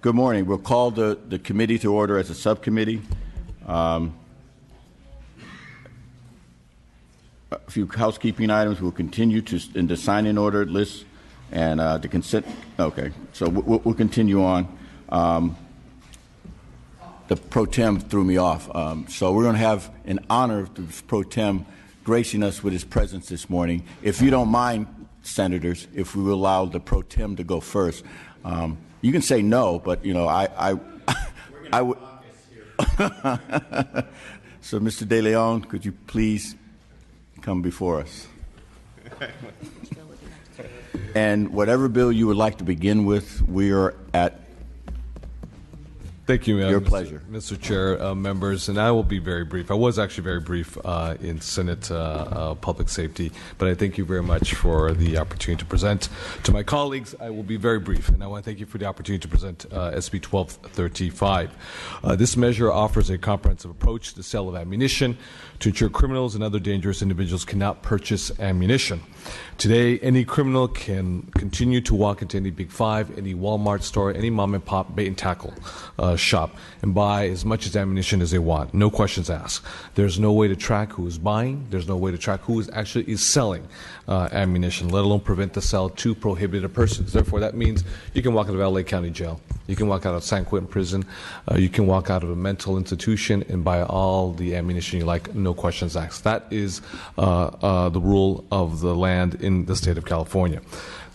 Good morning. We'll call the committee to order as a subcommittee. A few housekeeping items. We'll continue in the sign-in order list and the consent. Okay, so we'll continue on. The pro tem threw me off. So we're going to have in honor of the pro tem gracing us with his presence this morning. If you don't mind, senators, if we will allow the pro tem to go first. You can say no, but you know I would. So, Mr. De Leon, could you please come before us? And whatever bill you would like to begin with, we are at. Thank you, your pleasure. Mr. Chair, members, and I will be very brief. I was actually very brief in Senate Public Safety, but I thank you very much for the opportunity to present. To my colleagues, I will be very brief, and I want to thank you for the opportunity to present SB 1235. This measure offers a comprehensive approach to the sale of ammunition to ensure criminals and other dangerous individuals cannot purchase ammunition. Today, any criminal can continue to walk into any Big Five, any Walmart store, any mom-and-pop bait and tackle shop and buy as much as ammunition as they want. No questions asked. There's no way to track who is buying. There's no way to track who is selling ammunition, let alone prevent the sale to prohibited persons. Therefore, that means you can walk out of LA County Jail. You can walk out of San Quentin Prison. You can walk out of a mental institution and buy all the ammunition you like, no questions asked. That is the rule of the land in the state of California.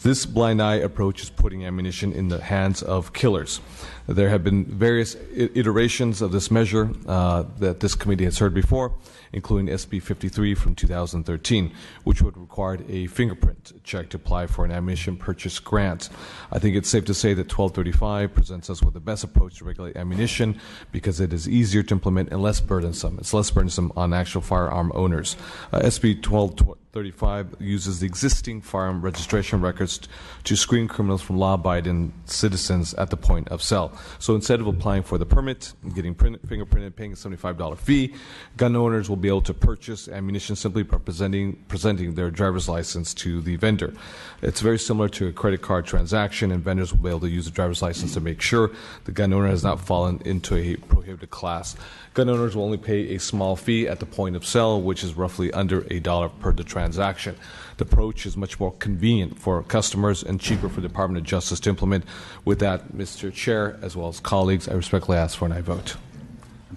This blind eye approach is putting ammunition in the hands of killers. There have been various iterations of this measure that this committee has heard before, including SB 53 from 2013, which would require a fingerprint check to apply for an ammunition purchase grant. I think it's safe to say that 1235 presents us with the best approach to regulate ammunition because it is easier to implement and less burdensome. It's less burdensome on actual firearm owners. SB 1235 uses the existing firearm registration records to screen criminals from law-abiding citizens at the point of sale. So instead of applying for the permit, getting fingerprinted, paying a $75 fee, gun owners will be able to purchase ammunition simply by presenting their driver's license to the vendor. It's very similar to a credit card transaction, and vendors will be able to use the driver's license to make sure the gun owner has not fallen into a prohibited class. Gun owners will only pay a small fee at the point of sale, which is roughly under $1 per the transaction. The approach is much more convenient for customers and cheaper for the Department of Justice to implement. With that, Mr. Chair, as well as colleagues, I respectfully ask for an aye vote.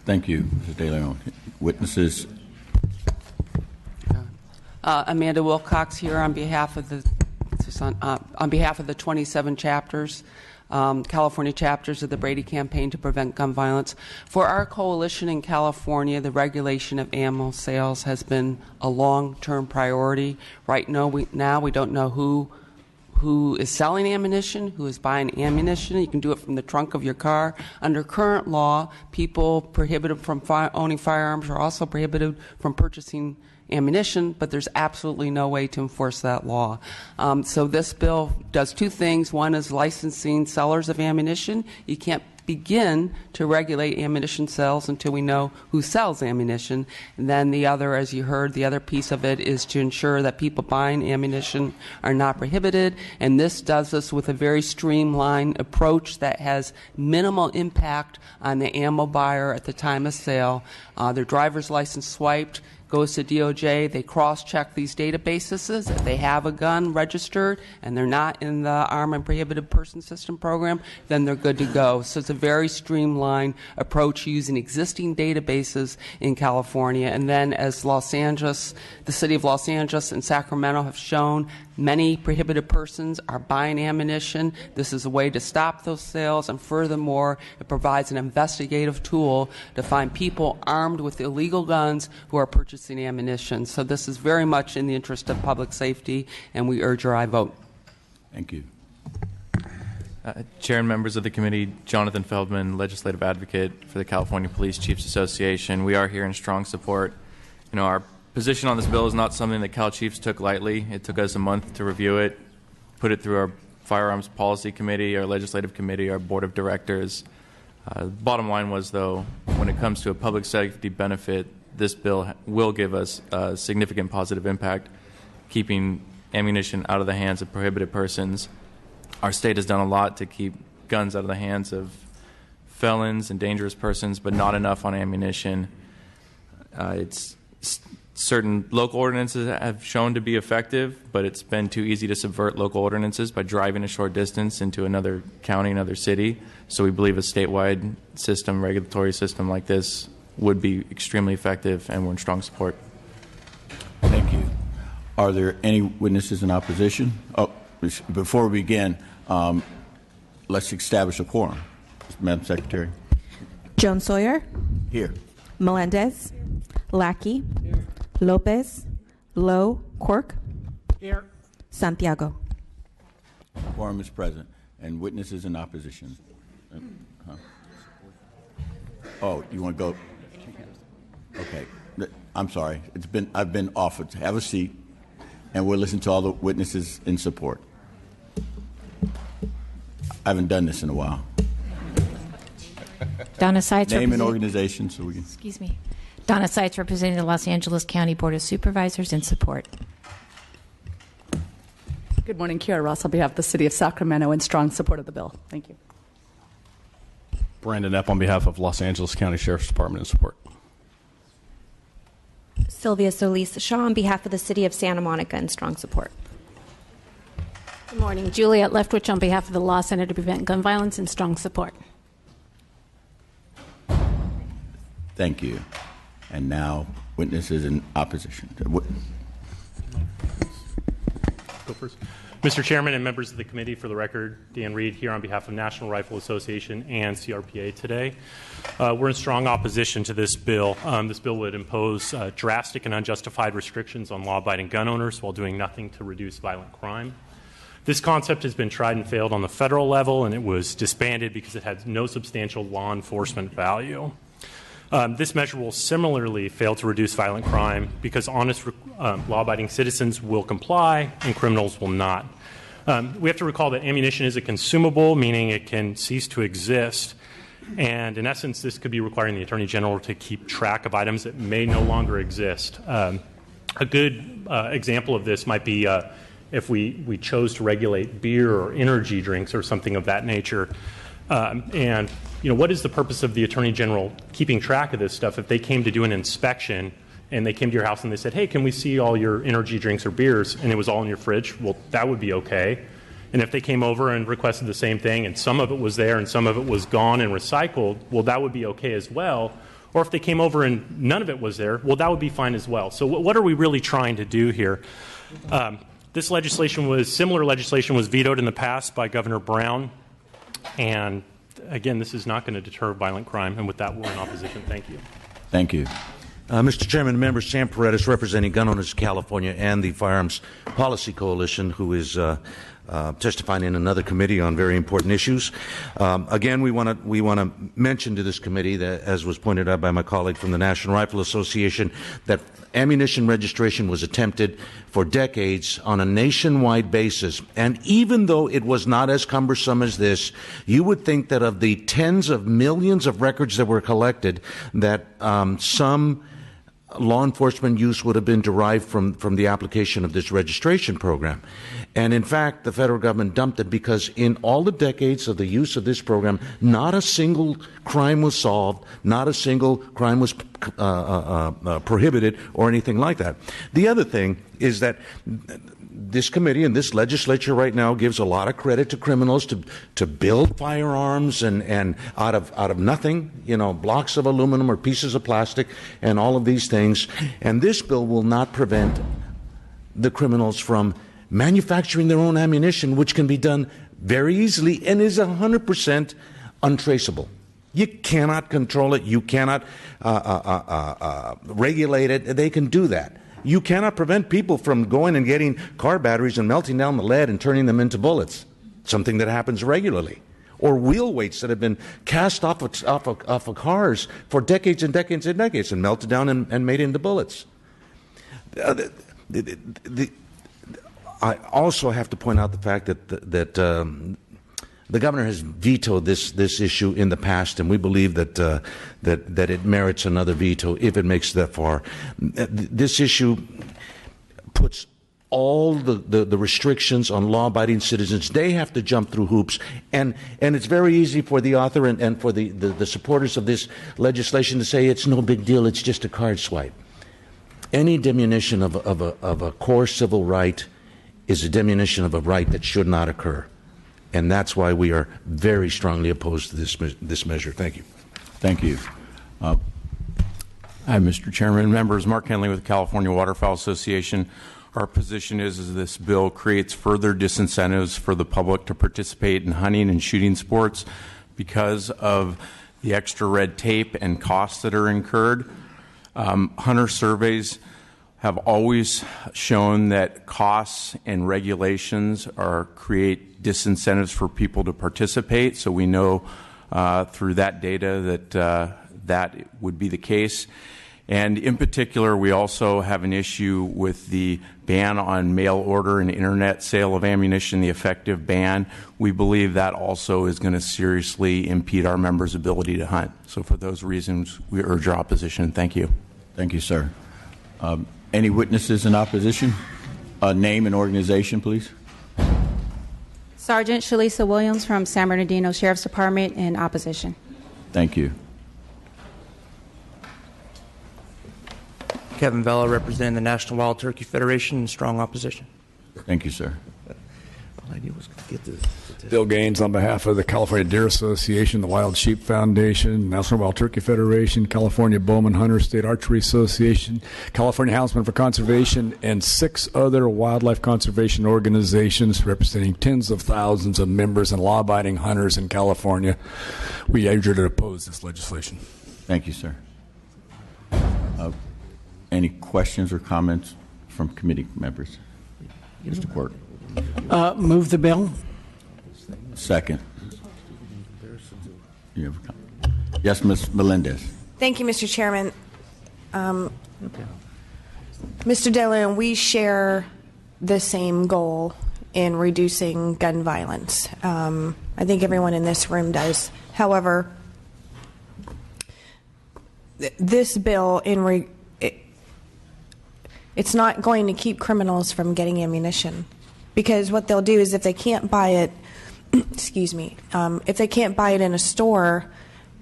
Thank you, Mr. De Leon. Witnesses. Amanda Wilcox here on behalf of the 27 chapters. California chapters of the Brady Campaign to Prevent Gun Violence. For our coalition in California, the regulation of ammo sales has been a long-term priority. Right now, we don't know who is selling ammunition, who is buying ammunition. You can do it from the trunk of your car. Under current law, people prohibited from owning firearms are also prohibited from purchasing ammunition, but there's absolutely no way to enforce that law. So this bill does two things. One is licensing sellers of ammunition. You can't begin to regulate ammunition sales until we know who sells ammunition. And then the other, as you heard, the other piece of it is to ensure that people buying ammunition are not prohibited. And this does this with a very streamlined approach that has minimal impact on the ammo buyer at the time of sale. Their driver's license swiped, goes to DOJ, they cross-check these databases. If they have a gun registered and they're not in the Armed and Prohibited Person System program, then they're good to go. So it's a very streamlined approach using existing databases in California. And then as Los Angeles, the city of Los Angeles and Sacramento have shown, many prohibited persons are buying ammunition. This is a way to stop those sales, and furthermore, it provides an investigative tool to find people armed with illegal guns who are purchasing ammunition. So this is very much in the interest of public safety, and we urge your aye vote. Thank you. Chair and members of the committee, Jonathan Feldman, legislative advocate for the California Police Chiefs Association. We are here in strong support. Our position on this bill is not something that Cal Chiefs took lightly. It took us a month to review it, put it through our Firearms Policy Committee, our Legislative Committee, our Board of Directors. Bottom line was, though, when it comes to a public safety benefit, this bill will give us a significant positive impact, keeping ammunition out of the hands of prohibited persons. Our state has done a lot to keep guns out of the hands of felons and dangerous persons, but not enough on ammunition. Certain local ordinances have shown to be effective, but it's been too easy to subvert local ordinances by driving a short distance into another county, another city. So we believe a statewide system, regulatory system like this would be extremely effective, and we're in strong support. Thank you. Are there any witnesses in opposition? Oh, before we begin, let's establish a quorum. Madam Secretary. Jones Sawyer. Here. Melendez. Lackey. Lopez. Lowe. Quirk. Here. Santiago. Quorum is present, and witnesses in opposition. Oh, you want to go? Okay. I'm sorry. I've been offered to have a seat, and we'll listen to all the witnesses in support. I haven't done this in a while. Donna Seitz. Name and organization so we can. Excuse me. Donna Seitz, representing the Los Angeles County Board of Supervisors, in support. Good morning, Kiara Ross on behalf of the City of Sacramento, in strong support of the bill. Thank you. Brandon Epp on behalf of Los Angeles County Sheriff's Department in support. Sylvia Solis Shaw on behalf of the City of Santa Monica in strong support. Good morning. Juliette Leftwich on behalf of the Law Center to Prevent Gun Violence, in strong support. Thank you. And now, witnesses in opposition. Go first. Mr. Chairman and members of the committee, for the record, Dan Reed here on behalf of National Rifle Association and CRPA today. We're in strong opposition to this bill. This bill would impose drastic and unjustified restrictions on law-abiding gun owners while doing nothing to reduce violent crime. This concept has been tried and failed on the federal level, and it was disbanded because it had no substantial law enforcement value. This measure will similarly fail to reduce violent crime because honest law-abiding citizens will comply and criminals will not. We have to recall that ammunition is a consumable, meaning it can cease to exist. And in essence, this could be requiring the Attorney General to keep track of items that may no longer exist. A good example of this might be if we chose to regulate beer or energy drinks or something of that nature. And what is the purpose of the Attorney General keeping track of this stuff if they came to do an inspection and they came to your house and they said, hey, can we see all your energy drinks or beers, and it was all in your fridge? Well, that would be okay. And if they came over and requested the same thing and some of it was there and some of it was gone and recycled, well, that would be okay as well. Or if they came over and none of it was there, well, that would be fine as well. So what are we really trying to do here? This similar legislation was vetoed in the past by Governor Brown, and again, this is not going to deter violent crime, and with that, we're in opposition. Thank you. Thank you. Mr. Chairman, members, Sam Paredes, representing Gun Owners of California and the Firearms Policy Coalition, who is testifying in another committee on very important issues. Again, we want to mention to this committee that, as was pointed out by my colleague from the National Rifle Association, that ammunition registration was attempted for decades on a nationwide basis. And even though it was not as cumbersome as this, you would think that of the tens of millions of records that were collected, that some law enforcement use would have been derived from the application of this registration program. And in fact, the federal government dumped it because in all the decades of the use of this program, not a single crime was solved, not a single crime was prohibited or anything like that. The other thing is that this committee and this legislature right now gives a lot of credit to criminals to build firearms and out of nothing, blocks of aluminum or pieces of plastic and all of these things. And this bill will not prevent the criminals from manufacturing their own ammunition, which can be done very easily and is 100% untraceable. You cannot control it. You cannot regulate it. They can do that. You cannot prevent people from going and getting car batteries and melting down the lead and turning them into bullets, something that happens regularly. Or wheel weights that have been cast off of cars for decades and decades and decades and melted down and made into bullets. I also have to point out the fact that the governor has vetoed this issue in the past, and we believe that it merits another veto if it makes it that far. This issue puts all the restrictions on law-abiding citizens. They have to jump through hoops, and it's very easy for the author and for the supporters of this legislation to say it's no big deal, it's just a card swipe. Any diminution of a core civil right is a diminution of a right that should not occur, and that's why we are very strongly opposed to this measure. Thank you. Thank you. Hi, Mr. Chairman, members. Mark Henley with the California Waterfowl Association. Our position is this bill creates further disincentives for the public to participate in hunting and shooting sports because of the extra red tape and costs that are incurred. Hunter surveys have always shown that costs and regulations create disincentives for people to participate. So we know through that data that that would be the case. And in particular, we also have an issue with the ban on mail order and internet sale of ammunition, the effective ban. We believe that also is going to seriously impede our members' ability to hunt. So for those reasons, we urge our opposition. Thank you. Thank you, sir. Any witnesses in opposition? Name and organization, please. Sergeant Shalisa Williams from San Bernardino Sheriff's Department in opposition. Thank you. Kevin Vela, representing the National Wild Turkey Federation, in strong opposition. Thank you, sir. All I knew was going to get this. Bill Gaines on behalf of the California Deer Association, the Wild Sheep Foundation, National Wild Turkey Federation, California Bowman Hunter State Archery Association, California Houndsmen for Conservation, and 6 other wildlife conservation organizations representing tens of thousands of members and law-abiding hunters in California. We urge you to oppose this legislation. Thank you, sir. Any questions or comments from committee members? Mr. Quirk. Move the bill. Second. You have a comment? Yes, Ms. Melendez. Thank you, Mr. Chairman. Mr. Dillon, we share the same goal in reducing gun violence. I think everyone in this room does. However, this bill it's not going to keep criminals from getting ammunition, because what they'll do is if they can't buy it, excuse me, if they can't buy it in a store,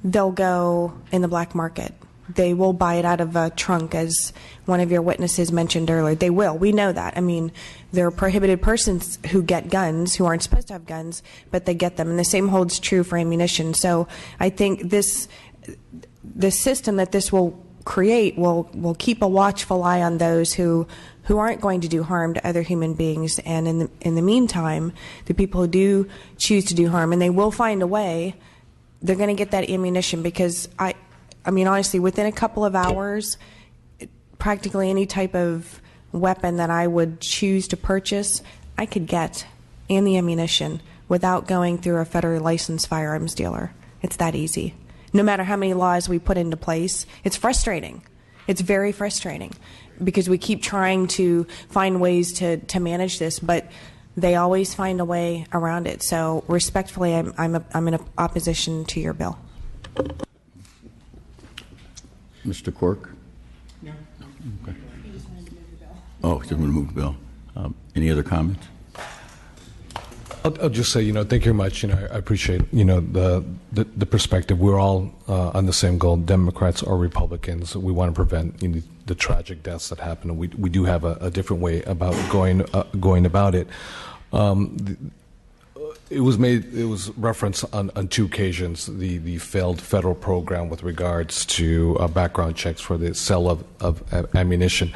they'll go in the black market. They will buy it out of a trunk, as one of your witnesses mentioned earlier. They will. We know that. I mean, there are prohibited persons who get guns, who aren't supposed to have guns, but they get them. And the same holds true for ammunition. So I think the system that this will create will keep a watchful eye on those who aren't going to do harm to other human beings, and in the meantime, the people who do choose to do harm, and they will find a way, they're going to get that ammunition, because I mean, honestly, within a couple of hours, practically any type of weapon that I would choose to purchase, I could get, and the ammunition, without going through a federally licensed firearms dealer. It's that easy. No matter how many laws we put into place, it's frustrating. It's very frustrating, because we keep trying to find ways to manage this, but they always find a way around it. So respectfully, I'm in opposition to your bill. Mr. Quirk? No. Okay. Oh, just want to move the bill. Any other comments? I'll just say, thank you very much. I appreciate, the perspective. We're all on the same goal, Democrats or Republicans. We want to prevent the tragic deaths that happen. And we do have a different way about going about it. It was referenced on 2 occasions, the failed federal program with regards to background checks for the sale of ammunition.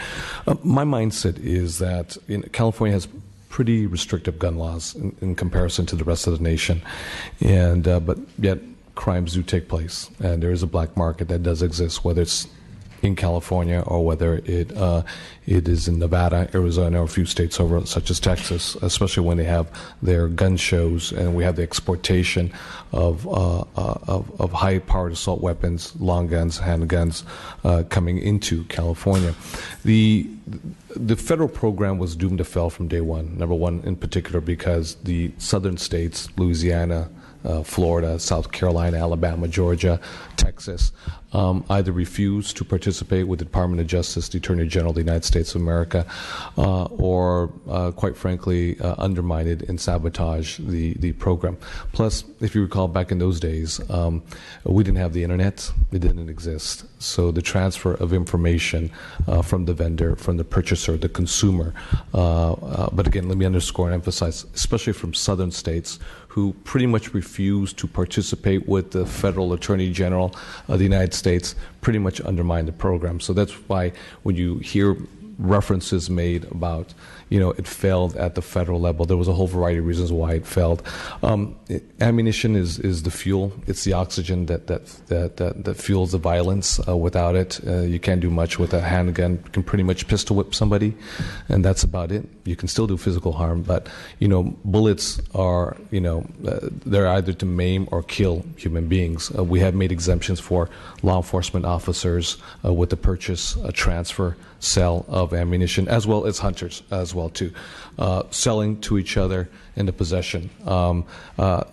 My mindset is that California has pretty restrictive gun laws in comparison to the rest of the nation, and but yet crimes do take place, and there is a black market that does exist, whether it's in California or whether it is in Nevada, Arizona, or a few states over, such as Texas, especially when they have their gun shows, and we have the exportation of high-powered assault weapons, long guns, handguns, coming into California. The federal program was doomed to fail from day one. Number one, in particular, because the southern states, Louisiana, Florida, South Carolina, Alabama, Georgia, Texas, either refused to participate with the Department of Justice, the Attorney General of the United States of America, or quite frankly, undermined it and sabotaged the program. Plus, if you recall, back in those days, we didn't have the internet. It didn't exist. So the transfer of information from the vendor, from the purchaser, the consumer, but again, let me underscore and emphasize, especially from southern states who pretty much refused to participate with the federal attorney general of the United States, pretty much undermined the program. So that's why when you hear references made about, it failed at the federal level, there was a whole variety of reasons why it failed. Ammunition is the fuel. It's the oxygen that fuels the violence. Without it, you can't do much with a handgun. You can pretty much pistol whip somebody, and that's about it. You can still do physical harm, but bullets are they're either to maim or kill human beings. We have made exemptions for law enforcement officers with the purchase, transfer, sale of ammunition, as well as hunters as well too, selling to each other in the possession.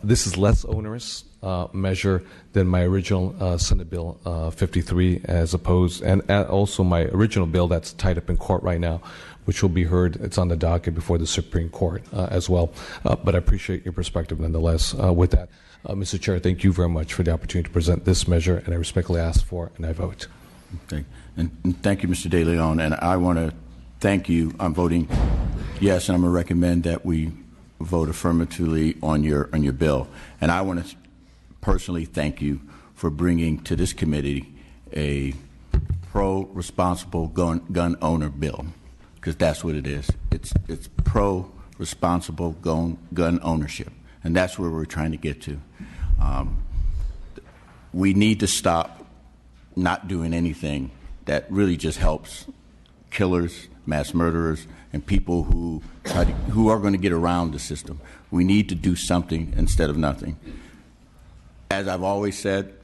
This is less onerous measure than my original Senate Bill 53, as opposed, and also my original bill that's tied up in court right now, which will be heard. It's on the docket before the Supreme Court as well. But I appreciate your perspective nonetheless. With that, Mr. Chair, thank you very much for the opportunity to present this measure, and I respectfully ask for and I vote. Okay. And thank you, Mr. De Leon. And I want to thank you. I'm voting yes, and I'm going to recommend that we vote affirmatively on your bill. And I want to personally thank you for bringing to this committee a pro-responsible gun owner bill, because that's what it is. It's pro-responsible gun ownership, and that's where we're trying to get to. We need to stop not doing anything that really just helps killers, mass murderers, and people who are going to get around the system. We need to do something instead of nothing. As I've always said,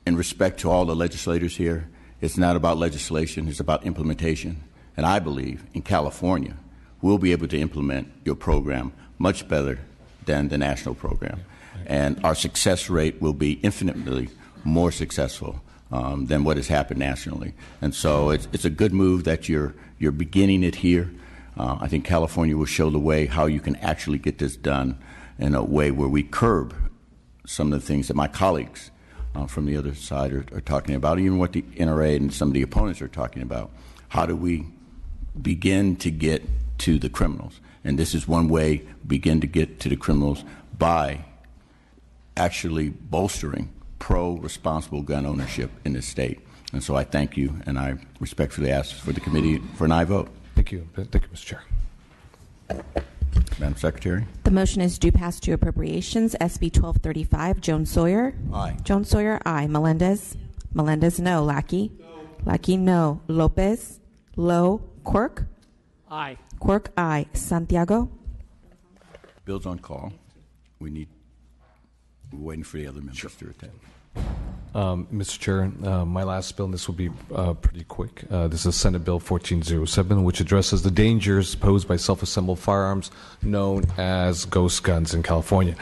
in respect to all the legislators here, it's not about legislation, it's about implementation. And I believe in California, we'll be able to implement your program much better than the national program. And our success rate will be infinitely more successful than what has happened nationally. And so it's a good move that you're beginning it here. I think California will show the way how you can actually get this done in a way where we curb some of the things that my colleagues from the other side are talking about, even what the NRA and some of the opponents are talking about. How do we begin to get to the criminals? And this is one way begin to get to the criminals, by actually bolstering pro-responsible gun ownership in this state. And so I thank you, and I respectfully ask for the committee for an aye vote. Thank you. Thank you, Mr. Chair. Madam Secretary. The motion is due pass to appropriations. SB 1235. Jones Sawyer. Aye. Jones Sawyer. Aye. Melendez. Melendez. No. Lackey. No. Lackey. No. Lopez. Lowe. Quirk. Aye. Quirk. Aye. Santiago. Bill's on call. We're waiting for the other members to attend. Mr. Chair, my last bill, and this will be pretty quick. This is Senate Bill 1407, which addresses the dangers posed by self-assembled firearms known as ghost guns in California.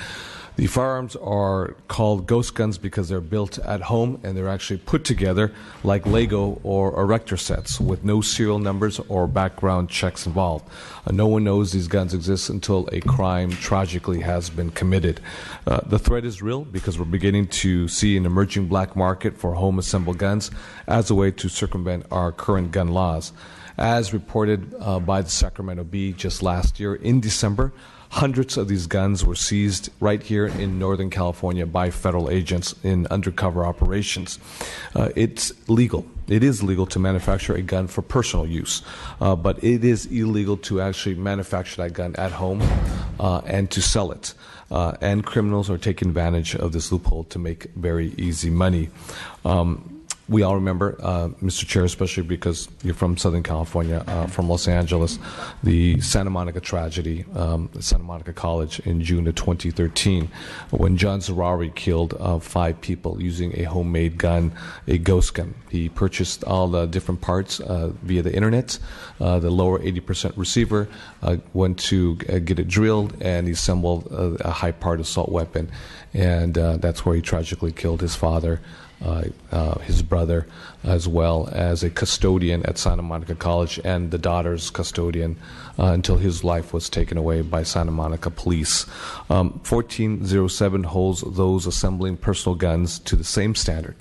The firearms are called ghost guns because they're built at home and they're actually put together like Lego or erector sets with no serial numbers or background checks involved. No one knows these guns exist until a crime tragically has been committed. The threat is real because we're beginning to see an emerging black market for home-assembled guns as a way to circumvent our current gun laws. As reported by the Sacramento Bee just last year in December, hundreds of these guns were seized right here in Northern California by federal agents in undercover operations. It's legal. It is legal to manufacture a gun for personal use, but it is illegal to actually manufacture that gun at home and to sell it. And criminals are taking advantage of this loophole to make very easy money. We all remember, Mr. Chair, especially because you're from Southern California, from Los Angeles, the Santa Monica tragedy, at Santa Monica College in June of 2013, when John Zerari killed 5 people using a homemade gun, a ghost gun. He purchased all the different parts via the internet, the lower 80% receiver, went to get it drilled, and he assembled a high-powered assault weapon. And that's where he tragically killed his father, his brother, as well as a custodian at Santa Monica College and the daughter's custodian until his life was taken away by Santa Monica police. 1407 holds those assembling personal guns to the same standard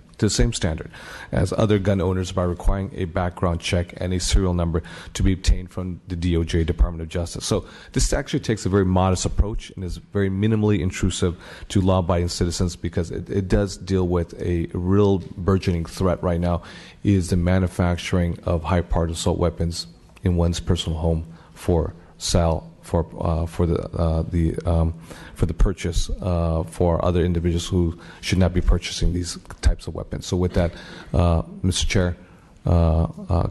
as other gun owners by requiring a background check and a serial number to be obtained from the DOJ, Department of Justice. So this actually takes a very modest approach and is very minimally intrusive to law-abiding citizens, because it does deal with a real burgeoning threat right now, is the manufacturing of high-powered assault weapons in one's personal home for sale, for the purchase for other individuals who should not be purchasing these types of weapons. So with that, Mr. Chair,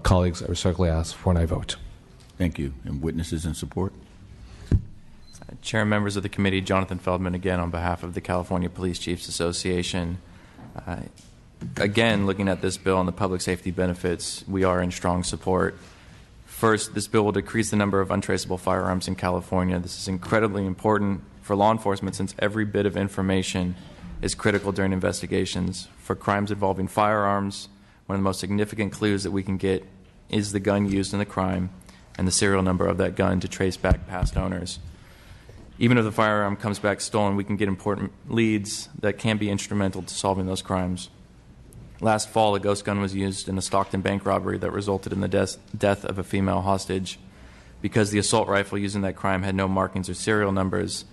colleagues, I respectfully ask for an aye vote. Thank you. And witnesses in support? Chair and members of the committee, Jonathan Feldman again on behalf of the California Police Chiefs Association. Again, looking at this bill and the public safety benefits, we are in strong support. First, this bill will decrease the number of untraceable firearms in California. This is incredibly important for law enforcement, since every bit of information is critical during investigations. For crimes involving firearms, one of the most significant clues that we can get is the gun used in the crime and the serial number of that gun to trace back past owners. Even if the firearm comes back stolen, we can get important leads that can be instrumental to solving those crimes. Last fall, a ghost gun was used in a Stockton bank robbery that resulted in the death of a female hostage. Because the assault rifle used in that crime had no markings or serial numbers,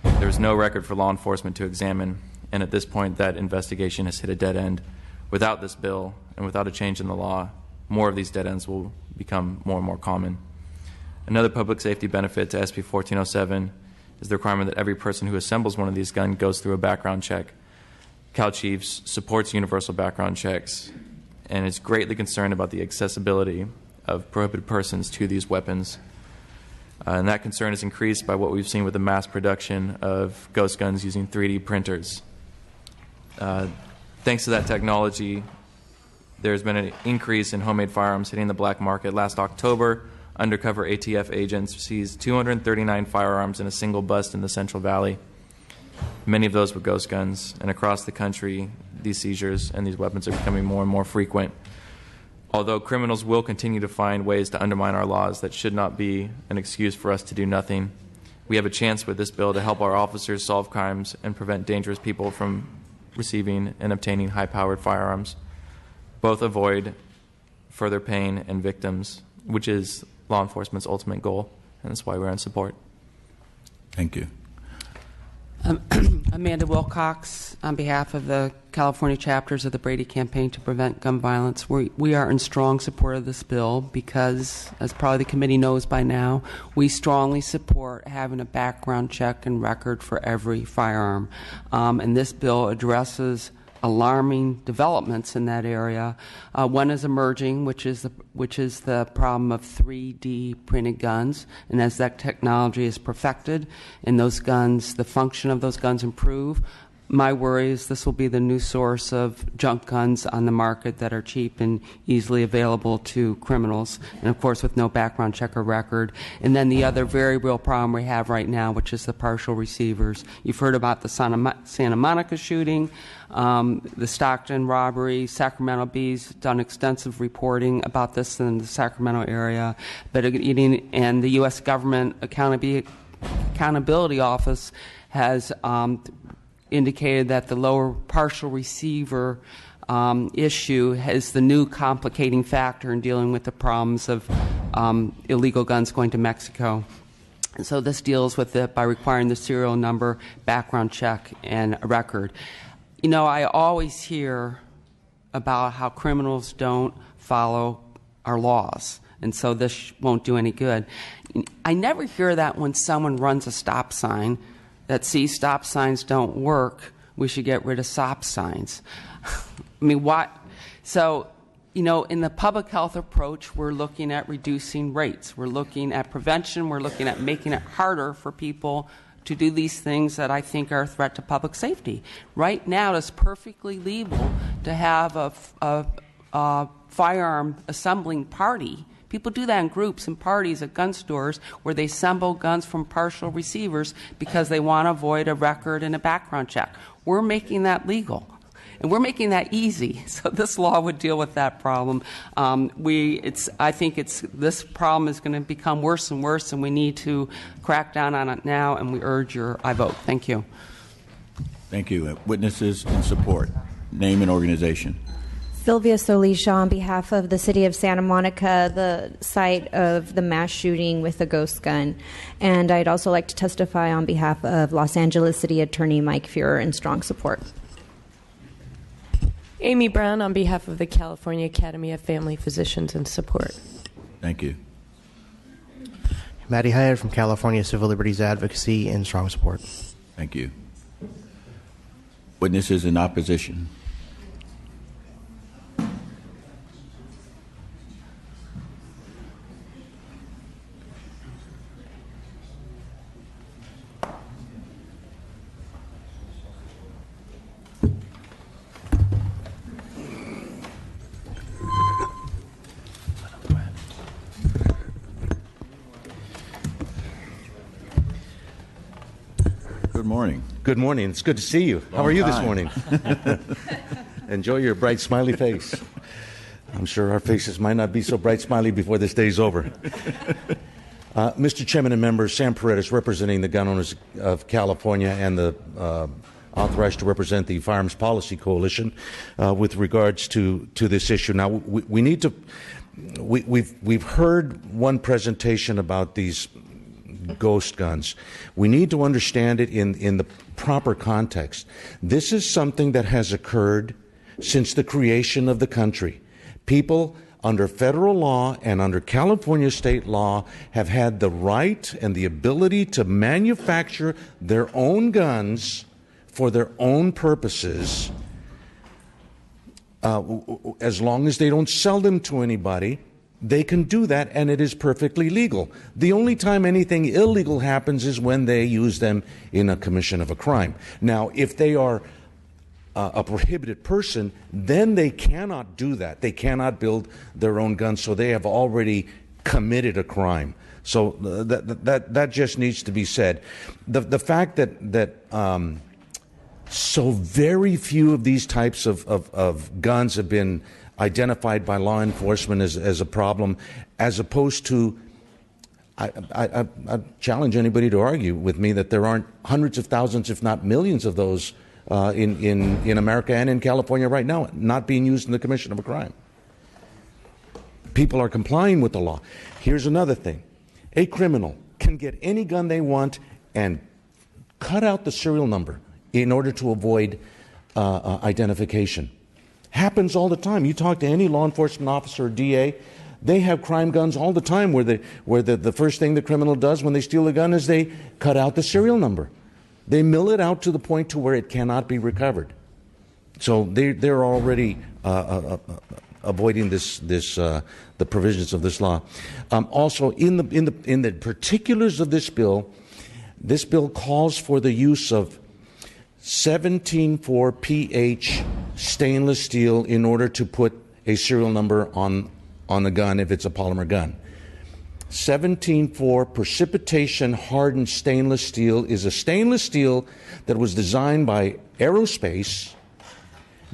there was no record for law enforcement to examine, and at this point that investigation has hit a dead end. Without this bill and without a change in the law, more of these dead ends will become more and more common. Another public safety benefit to SB 1407 is the requirement that every person who assembles one of these guns goes through a background check. Cal Chiefs supports universal background checks and is greatly concerned about the accessibility of prohibited persons to these weapons. And that concern is increased by what we've seen with the mass production of ghost guns using 3D printers. Thanks to that technology, there's been an increase in homemade firearms hitting the black market. Last October, undercover ATF agents seized 239 firearms in a single bust in the Central Valley. Many of those were ghost guns, and across the country, these seizures and these weapons are becoming more and more frequent. Although criminals will continue to find ways to undermine our laws, that should not be an excuse for us to do nothing. We have a chance with this bill to help our officers solve crimes and prevent dangerous people from receiving and obtaining high-powered firearms. Both avoid further pain and victims, which is law enforcement's ultimate goal, and that's why we're in support. Thank you. Amanda Wilcox, on behalf of the California chapters of the Brady Campaign to Prevent Gun Violence. We are in strong support of this bill because, as probably the committee knows by now, we strongly support having a background check and record for every firearm. And this bill addresses alarming developments in that area. One is emerging, which is the problem of 3D printed guns. And as that technology is perfected and those guns, the function of those guns improve, my worry is this will be the new source of junk guns on the market that are cheap and easily available to criminals, and of course with no background check or record. And then the other very real problem we have right now, which is the partial receivers. You've heard about the Santa Monica shooting, the Stockton robbery. Sacramento Bee's done extensive reporting about this in the Sacramento area. And the U.S. Government Accountability Office has indicated that the lower partial receiver issue is the new complicating factor in dealing with the problems of illegal guns going to Mexico. And so this deals with it by requiring the serial number, background check, and a record. You know, I always hear about how criminals don't follow our laws, and so this won't do any good. I never hear that when someone runs a stop sign, that stop signs don't work, we should get rid of stop signs. I mean, So, in the public health approach, we're looking at reducing rates. We're looking at prevention. We're looking at making it harder for people to do these things that I think are a threat to public safety. Right now, it's perfectly legal to have a firearm assembling party. People do that in groups and parties at gun stores where they assemble guns from partial receivers because they want to avoid a record and a background check. We're making that legal. And we're making that easy, so this law would deal with that problem. I think this problem is going to become worse and worse, and we need to crack down on it now, and we urge your I vote. Thank you. Thank you. Witnesses in support. Name and organization. Sylvia Solisha on behalf of the City of Santa Monica, the site of the mass shooting with a ghost gun. And I'd also like to testify on behalf of Los Angeles City Attorney Mike Fuhrer in strong support. Amy Brown on behalf of the California Academy of Family Physicians in support. Thank you. Matty Hyatt from California Civil Liberties Advocacy in strong support. Thank you. Witnesses in opposition. Good morning. Good morning. It's good to see you. How are you this morning? Enjoy your bright, smiley face. I'm sure our faces might not be so bright, smiley before this day's over. Mr. Chairman and members, Sam Paredes, representing the gun owners of California and the authorized to represent the Firearms Policy Coalition with regards to this issue. Now, we need to. We've heard one presentation about these ghost guns. We need to understand it in the proper context. This is something that has occurred since the creation of the country. People under federal law and under California state law have had the right and the ability to manufacture their own guns for their own purposes, as long as they don't sell them to anybody. They can do that, and it is perfectly legal. The only time anything illegal happens is when they use them in a commission of a crime. Now, if they are a prohibited person, then they cannot do that. They cannot build their own guns, so they have already committed a crime. So that just needs to be said. The fact that so very few of these types of guns have been identified by law enforcement as a problem, as opposed to, I challenge anybody to argue with me that there aren't hundreds of thousands, if not millions of those in America and in California right now, not being used in the commission of a crime. People are complying with the law. Here's another thing. A criminal can get any gun they want and cut out the serial number in order to avoid identification. Happens all the time. You talk to any law enforcement officer or DA, they have crime guns all the time where the first thing the criminal does when they steal a gun is they cut out the serial number. They mill it out to the point to where it cannot be recovered. So they're already avoiding the provisions of this law. Also, in the particulars of this bill calls for the use of 17.4 pH stainless steel in order to put a serial number on a gun if it's a polymer gun. 17.4 precipitation hardened stainless steel is a stainless steel that was designed by aerospace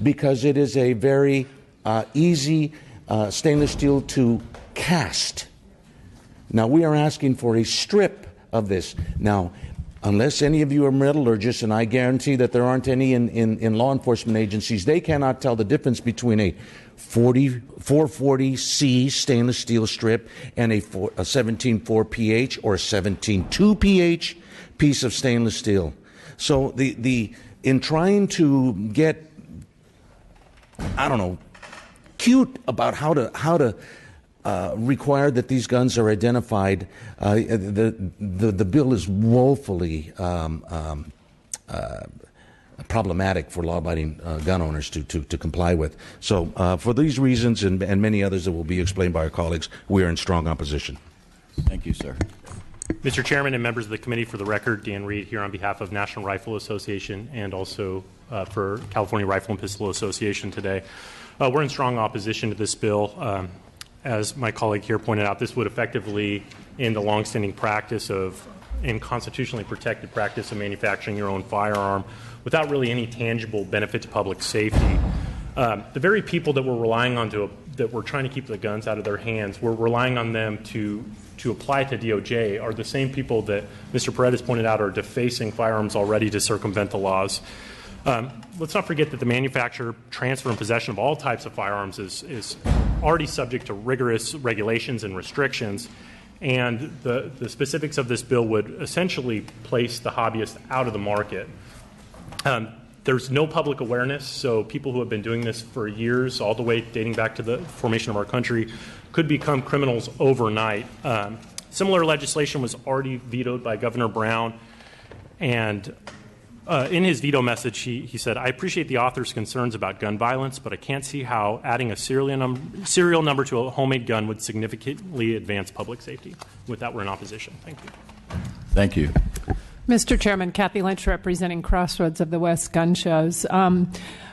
because it is a very easy stainless steel to cast. Now we are asking for a strip of this. Now, unless any of you are metallurgists, and I guarantee that there aren't any in law enforcement agencies, they cannot tell the difference between a 440C stainless steel strip and a 17.4 pH or a 17.2 pH piece of stainless steel. So in trying to get, cute about how to require that these guns are identified, the bill is woefully problematic for law-abiding gun owners to comply with. So for these reasons and many others that will be explained by our colleagues, we are in strong opposition. Thank you, sir. Mr. Chairman and members of the committee, for the record, Dan Reed here on behalf of National Rifle Association and also for California Rifle and Pistol Association today. We're in strong opposition to this bill. As my colleague here pointed out, this would effectively end the longstanding practice and constitutionally protected practice of manufacturing your own firearm without really any tangible benefit to public safety. The very people that we're relying on that we're trying to keep the guns out of their hands, we're relying on them to apply to DOJ are the same people that Mr. Paredes pointed out are defacing firearms already to circumvent the laws. Let's not forget that the manufacture, transfer, and possession of all types of firearms is already subject to rigorous regulations and restrictions, and the specifics of this bill would essentially place the hobbyist out of the market. There's no public awareness, so people who have been doing this for years, all the way dating back to the formation of our country, could become criminals overnight. Similar legislation was already vetoed by Governor Brown, and in his veto message, he said, "I appreciate the author's concerns about gun violence, but I can't see how adding a serial number to a homemade gun would significantly advance public safety." With that, we're in opposition. Thank you. Thank you. Mr. Chairman, Kathy Lynch representing Crossroads of the West Gun Shows.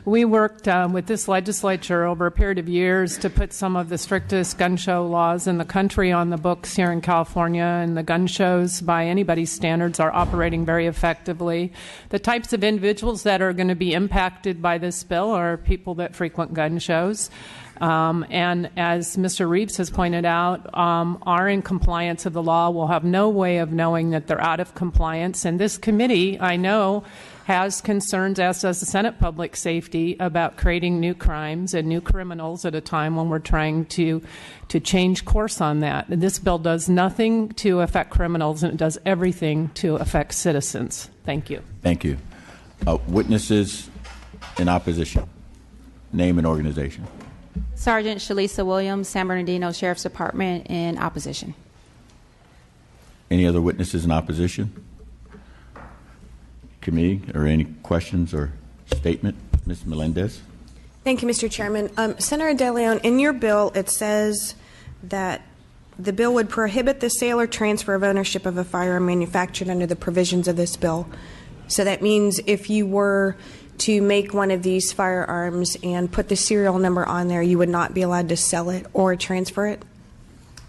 We worked with this legislature over a period of years to put some of the strictest gun show laws in the country on the books here in California, and the gun shows, by anybody's standards, are operating very effectively. The types of individuals that are going to be impacted by this bill are people that frequent gun shows. And as Mr. Reeves has pointed out, are in compliance of the law, will have no way of knowing that they're out of compliance. And this committee, I know, has concerns, as does the Senate Public Safety, about creating new crimes and new criminals at a time when we're trying to change course on that. And this bill does nothing to affect criminals, and it does everything to affect citizens. Thank you. Thank you. Witnesses in opposition. Name and organization. Sergeant Shalisa Williams, San Bernardino Sheriff's Department, in opposition. Any other witnesses in opposition? Committee, or any questions or statement? Ms. Melendez. Thank you, Mr. Chairman. Senator De Leon, in your bill, it says that the bill would prohibit the sale or transfer of ownership of a firearm manufactured under the provisions of this bill. So that means if you were to make one of these firearms and put the serial number on there, you would not be allowed to sell it or transfer it?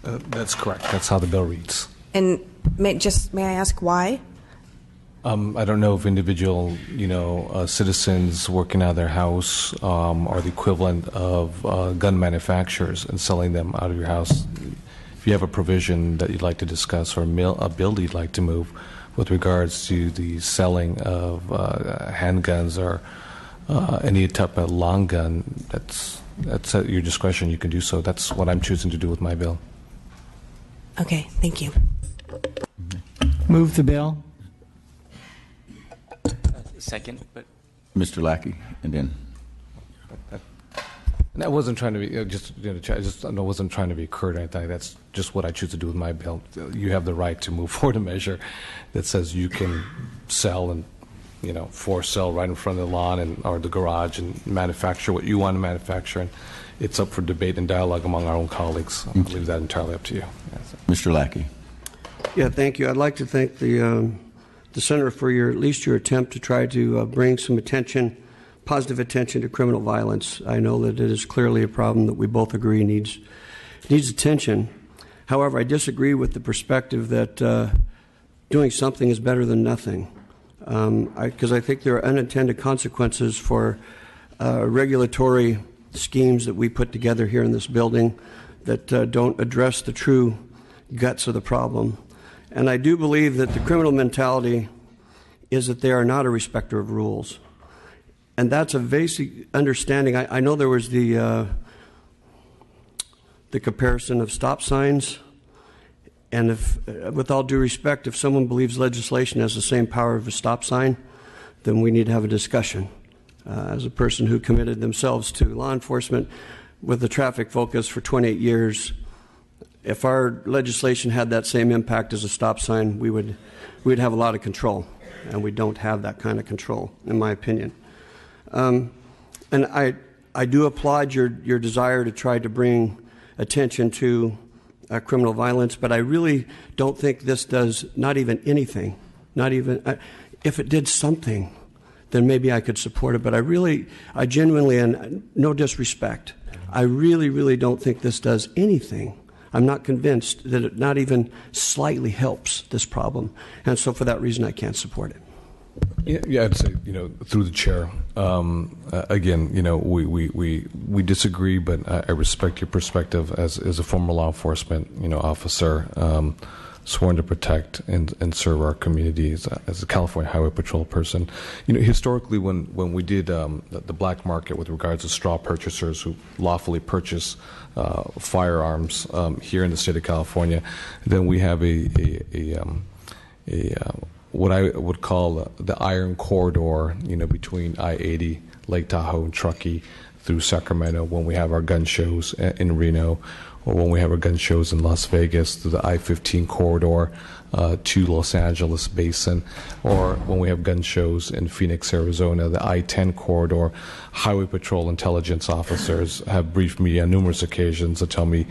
That's correct. That's how the bill reads. And may I ask why? I don't know if individual, citizens working out of their house are the equivalent of gun manufacturers and selling them out of your house. If you have a provision that you'd like to discuss or a bill you'd like to move with regards to the selling of handguns or any type of long gun, that's at your discretion. You can do so. That's what I'm choosing to do with my bill. Okay, thank you. Move the bill. Second, but Mr. Lackey, and then. And I wasn't trying to be I wasn't trying to be curt or anything. That's just what I choose to do with my bill. You have the right to move forward a measure that says you can sell and force sell right in front of the lawn or the garage and manufacture what you want to manufacture. And it's up for debate and dialogue among our own colleagues. I'll leave that entirely up to you. Mr. Lackey. Yeah, thank you. I'd like to thank the Senator for at least your attempt to try to bring some positive attention to criminal violence. I know that it is clearly a problem that we both agree needs attention. However, I disagree with the perspective that doing something is better than nothing, because I think there are unintended consequences for regulatory schemes that we put together here in this building that don't address the true guts of the problem. And I do believe that the criminal mentality is that they are not a respecter of rules. And that's a basic understanding. I know there was the comparison of stop signs. And with all due respect, if someone believes legislation has the same power of a stop sign, then we need to have a discussion. As a person who committed themselves to law enforcement with a traffic focus for 28 years, if our legislation had that same impact as a stop sign, we'd have a lot of control. and we don't have that kind of control, in my opinion. And I do applaud your desire to try to bring attention to criminal violence, but I really don't think this does not even anything. Not even if it did something, then maybe I could support it. But I genuinely, and no disrespect, I really don't think this does anything. I'm not convinced that it not even slightly helps this problem, and so for that reason, I can't support it. Yeah, I'd say, through the chair, again, we disagree, but I respect your perspective as a former law enforcement, officer, sworn to protect and serve our communities as a California Highway Patrol person. Historically, when we did the black market with regards to straw purchasers who lawfully purchase firearms here in the state of California, then we have what I would call the iron corridor, between I-80, Lake Tahoe, and Truckee through Sacramento when we have our gun shows in Reno, or when we have our gun shows in Las Vegas through the I-15 corridor to Los Angeles Basin, or when we have gun shows in Phoenix, Arizona, the I-10 corridor. Highway Patrol intelligence officers have briefed me on numerous occasions to tell me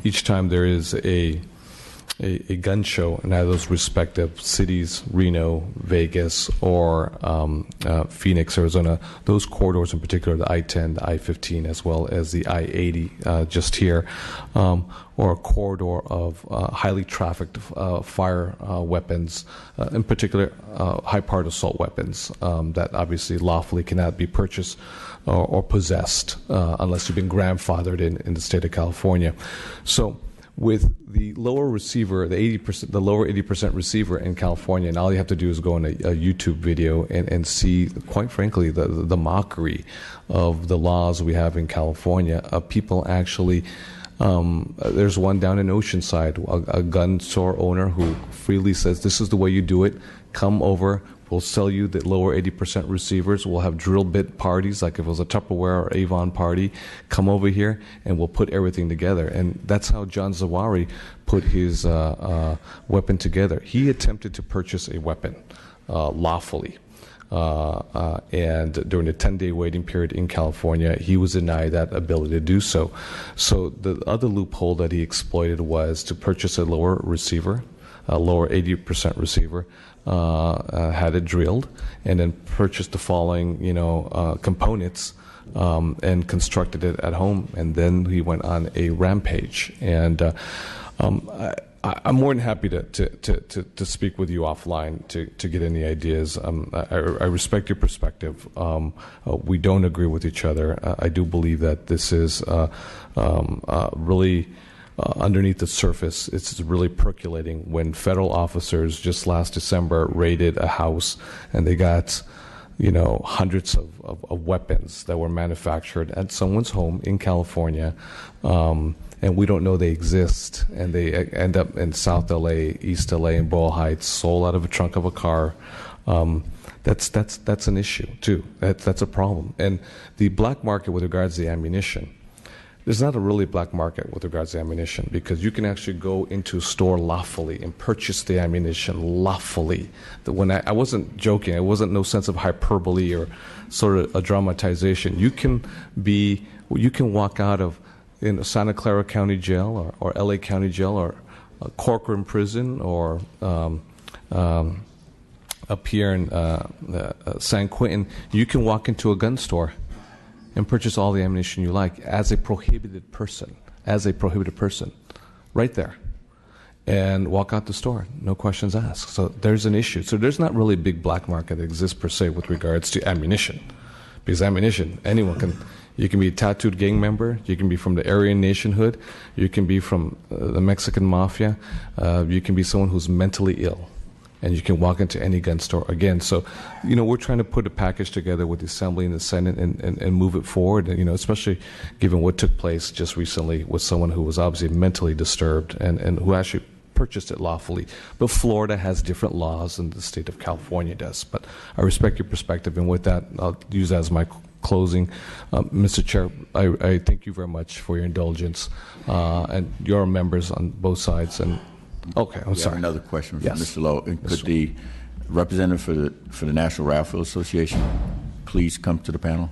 each time there is a gun show in either of those respective cities, Reno, Vegas, or Phoenix, Arizona, those corridors in particular, the I-10, the I-15, as well as the I-80 just here, or a corridor of highly trafficked fire weapons, in particular high-powered assault weapons that obviously lawfully cannot be purchased or possessed unless you've been grandfathered in the state of California. So with the lower receiver, the lower 80% receiver in California, and all you have to do is go in a YouTube video and see, quite frankly, the mockery of the laws we have in California. People actually, there's one down in Oceanside, a gun store owner who freely says, "This is the way you do it. Come over. We'll sell you the lower 80% receivers. We'll have drill bit parties, like if it was a Tupperware or Avon party. Come over here, and we'll put everything together." And that's how John Zawahiri put his weapon together. He attempted to purchase a weapon lawfully. And during the 10-day waiting period in California, he was denied that ability to do so. So the other loophole that he exploited was to purchase a lower receiver, a lower 80% receiver, had it drilled, and then purchased the following, components, and constructed it at home, and then he went on a rampage. And I'm more than happy to speak with you offline to get any ideas. I respect your perspective. We don't agree with each other. I do believe that this is really underneath the surface. It's really percolating. When federal officers just last December raided a house and they got hundreds of weapons that were manufactured at someone's home in California, and we don't know they exist, and they end up in South LA, East LA, and Boyle Heights, sold out of a trunk of a car. That's an issue too. That's a problem. And the black market with regards to the ammunition, there's not a really black market with regards to ammunition, because you can actually go into a store lawfully and purchase the ammunition lawfully. When I wasn't joking, it wasn't no sense of hyperbole or sort of a dramatization. You can walk out of Santa Clara County Jail or LA County Jail or Corcoran Prison or up here in San Quentin. You can walk into a gun store and purchase all the ammunition you like as a prohibited person, right there, and walk out the store, no questions asked. So there's an issue. So there's not really a big black market that exists per se with regards to ammunition, because ammunition, anyone can. You can be a tattooed gang member, you can be from the Aryan nationhood, you can be from the Mexican mafia, you can be someone who's mentally ill, and you can walk into any gun store again. So, we're trying to put a package together with the Assembly and the Senate and move it forward, especially given what took place just recently with someone who was obviously mentally disturbed and who actually purchased it lawfully. But Florida has different laws than the state of California does. But I respect your perspective, and with that, I'll use that as my closing. Mr. Chair, I thank you very much for your indulgence, and your members on both sides. And okay, I'm sorry. Another question from Yes. Mr. Lowe. Could the Representative for the National Rifle Association, please come to the panel.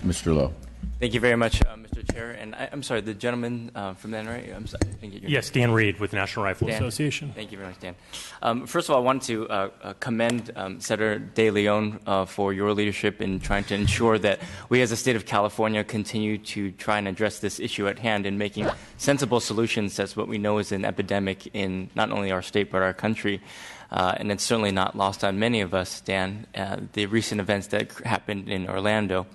Mr. Lowe. Thank you very much, Mr. Chair. And I'm sorry, the gentleman from the NRA? I'm sorry. I didn't get your Yes, Dan Reed with the National Rifle Association. Thank you very much, Dan. First of all, I wanted to commend Senator De Leon for your leadership in trying to ensure that we as a state of California continue to try and address this issue at hand and making sensible solutions as what we know is an epidemic in not only our state but our country. And it's certainly not lost on many of us, Dan, the recent events that happened in Orlando.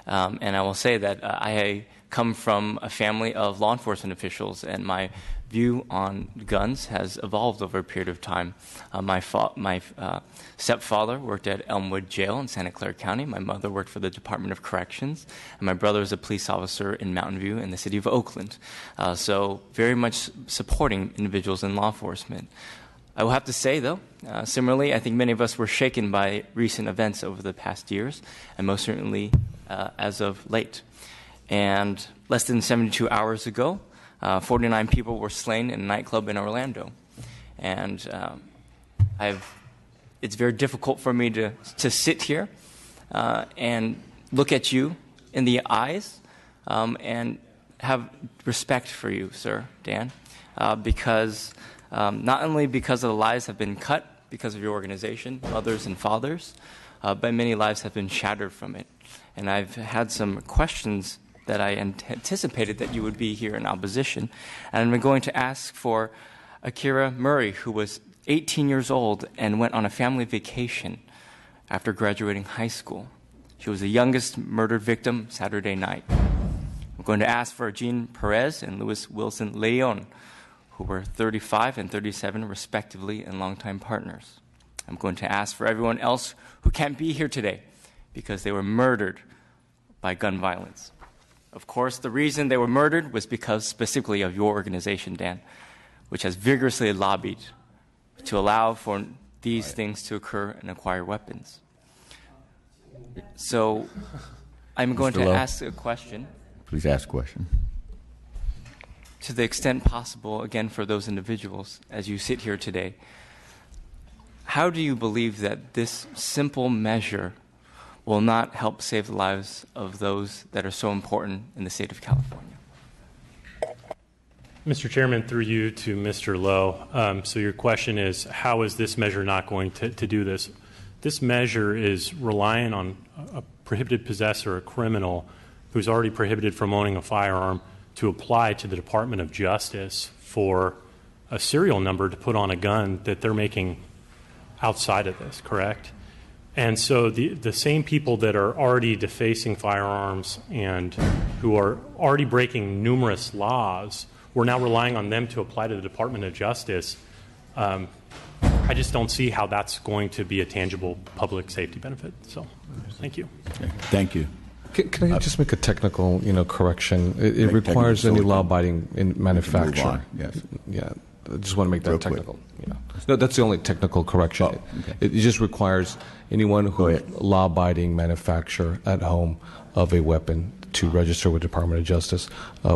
And I will say that I come from a family of law enforcement officials, and my view on guns has evolved over a period of time. My stepfather worked at Elmwood Jail in Santa Clara County. My mother worked for the Department of Corrections, and my brother is a police officer in Mountain View in the city of Oakland. So very much supporting individuals in law enforcement. I will have to say, though, similarly, I think many of us were shaken by recent events over the past years, and most certainly as of late. And less than 72 hours ago, 49 people were slain in a nightclub in Orlando. And it's very difficult for me to sit here and look at you in the eyes and have respect for you, sir, Dan, because not only because of the lives have been cut because of your organization, mothers and fathers, but many lives have been shattered from it. And I've had some questions that I anticipated that you would be here in opposition. And I'm going to ask for Akira Murray, who was 18 years old and went on a family vacation after graduating high school. She was the youngest murdered victim Saturday night. I'm going to ask for Jean Perez and Louis Wilson Leon, who were 35 and 37 respectively and longtime partners. I'm going to ask for everyone else who can't be here today because they were murdered by gun violence. Of course, the reason they were murdered was because specifically of your organization, Dan, which has vigorously lobbied to allow for these things to occur and acquire weapons. So I'm going to ask a question. Please ask a question. To the extent possible, again, for those individuals, as you sit here today, how do you believe that this simple measure will not help save the lives of those that are so important in the state of California? Mr. Chairman, through you to Mr. Lowe. So your question is, how is this measure not going to do this? This measure is relying on a prohibited possessor, a criminal who's already prohibited from owning a firearm, to apply to the Department of Justice for a serial number to put on a gun that they're making outside of this, correct? And so the same people that are already defacing firearms and who are already breaking numerous laws, we're now relying on them to apply to the Department of Justice. I just don't see how that's going to be a tangible public safety benefit. So, thank you. Okay. Thank you. Can I just make a technical, correction? It requires any law-abiding manufacturer. Yes. Yeah. I just want to make that technical. Yeah. No, that's the only technical correction. Okay. It just requires anyone who law-abiding manufacturer at home of a weapon to register with the Department of Justice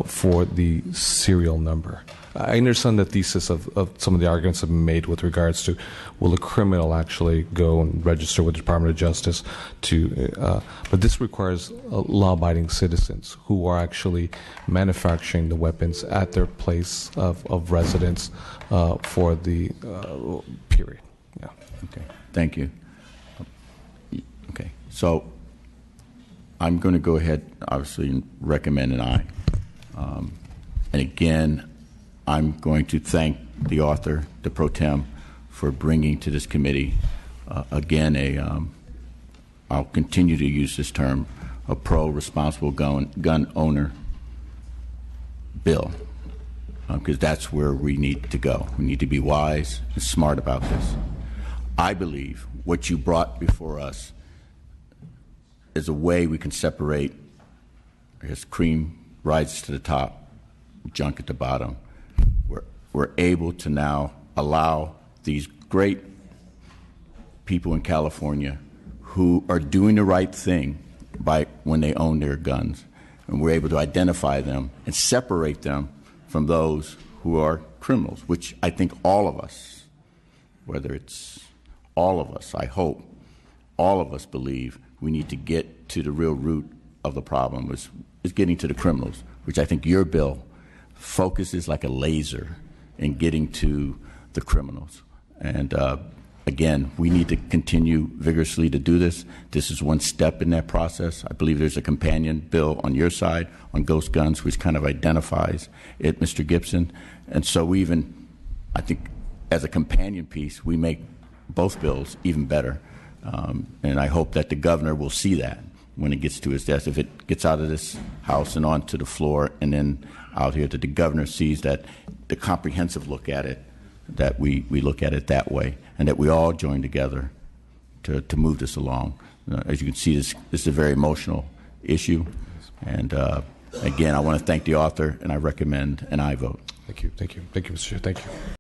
for the serial number. I understand the thesis of some of the arguments have been made with regards to will a criminal actually go and register with the Department of Justice but this requires law-abiding citizens who are actually manufacturing the weapons at their place of residence for the period. Yeah. Okay. Thank you. Okay. So I'm going to go ahead, obviously, and recommend an aye. And again, I'm going to thank the author, the pro tem, for bringing to this committee, again, I'll continue to use this term, a pro-responsible gun owner bill, because that's where we need to go. We need to be wise and smart about this. I believe what you brought before us is a way we can separate, I guess, cream rises to the top, junk at the bottom. We're able to now allow these great people in California who are doing the right thing by when they own their guns. And we're able to identify them and separate them from those who are criminals, which I think all of us, whether it's all of us, I hope, all of us believe we need to get to the real root of the problem is getting to the criminals, which I think your bill focuses like a laser in getting to the criminals. And again, we need to continue vigorously to do this. This is one step in that process. I believe there's a companion bill on your side on ghost guns, which kind of identifies it, Mr. Gibson. And so we even, I think, as a companion piece, we make both bills even better. And I hope that the governor will see that when it gets to his desk, if it gets out of this House and onto the floor and then out here, that the governor sees that the comprehensive look at it, that we look at it that way, and that we all join together to move this along. As you can see, this is a very emotional issue. And again, I want to thank the author, and I recommend an aye vote. Thank you. Thank you. Thank you, Mr. Chair. Thank you.